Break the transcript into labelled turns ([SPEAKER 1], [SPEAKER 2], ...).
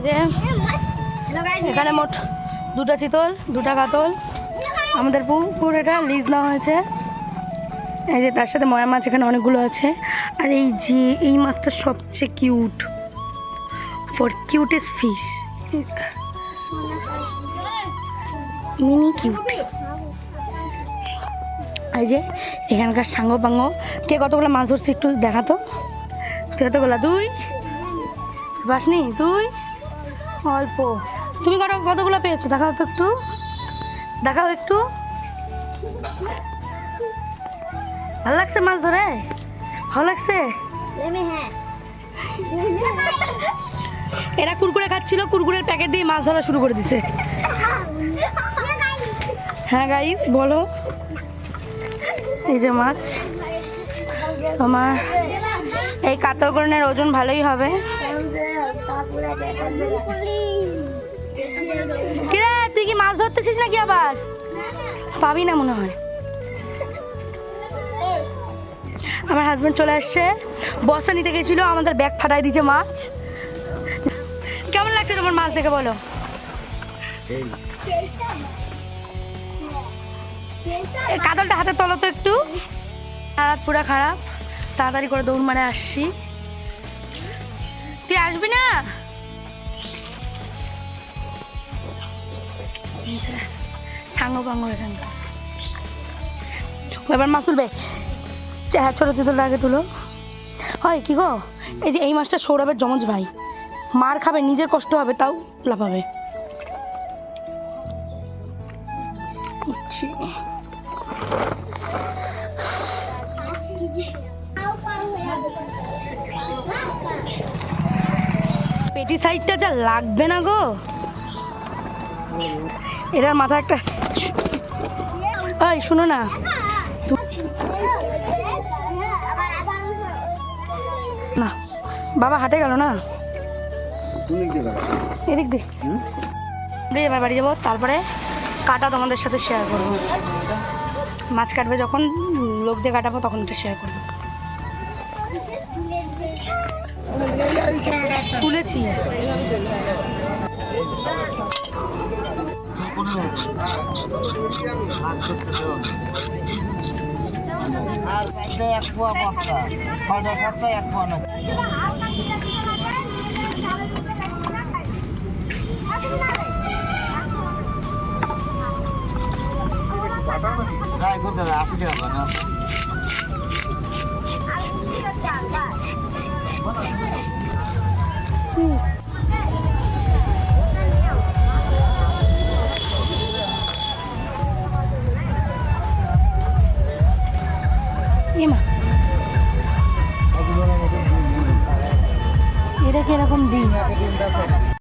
[SPEAKER 1] যে এখানে মোট 2টা চিতল 2টা কাতল আমাদের পুকুর এটা লিজ নেওয়া হয়েছে। এই যে তার সাথে ময়া মাছ এখানে অনেকগুলো আছে। আর এই যে এই মাছটা সবচেয়ে cute, for cutest fish, mini cute. এই যে এখানকার সাঙ্গ পাঙ্গ কে কতগুলো মাছ ধরছে একটু দেখাতো। তুই কতগুলো? 2 বাসনি? 2 অল্প। তুমি কতগুলো পেয়েছো দেখাও তো একটু, দেখাও একটু। ভালো লাগছে মাছ ধরে? ভালো লাগছে? এরা কুরকুরে খাচ্ছিল, কুরকুরের প্যাকেট দিয়ে মাছ ধরা শুরু করে দিছে। হ্যাঁ গাইস বলো। এই যে মাছ তোমার এই কাতলকরণের ওজন ভালোই হবে। কিরে তুই কি মাছ ধরতেছিস নাকি? আবার পাবি না মনে হয়। আমার হাজবেন্ড চলে আসছে, বস্তা নিতে গেছিল, আমাদের ব্যাগ ফাটাই দিয়েছে মাছ। কেমন লাগছে তোমার মাছ দেখে বলো? কাতলটা হাতে তোলো তো একটু। হাত পুরা খারাপ, তাড়াতাড়ি করে দৌড় মারে আসছি। তুই আসবি না? সাঙ্গ পাঙ্গ এখানটা এবার মাছ তুলবে। হ্যাঁ ছোটো চিতলটা আগে তুলো। হয় কি গো, এই যে এই মাছটা সৌরভের যমজ ভাই, মার খাবে, নিজের কষ্ট হবে তাও লাফাবে। পেটি সাইডটা যা লাগবে না গো, এটার মাথা একটা। এই শুনো না, না বাবা হাটে গেল না, এদিক দিয়ে এবার বাড়ি যাবো, তারপরে কাটা তোমাদের সাথে শেয়ার করবো। মাছ কাটবে যখন লোক দিয়ে কাটাবো তখন এটা শেয়ার করবো। তুলেছি
[SPEAKER 2] আর এক পোয়া বস্তা 6টা 7টা 1 পোয়া না। গাই করতে 80 টাকা না।
[SPEAKER 1] এটা কিরকম দিই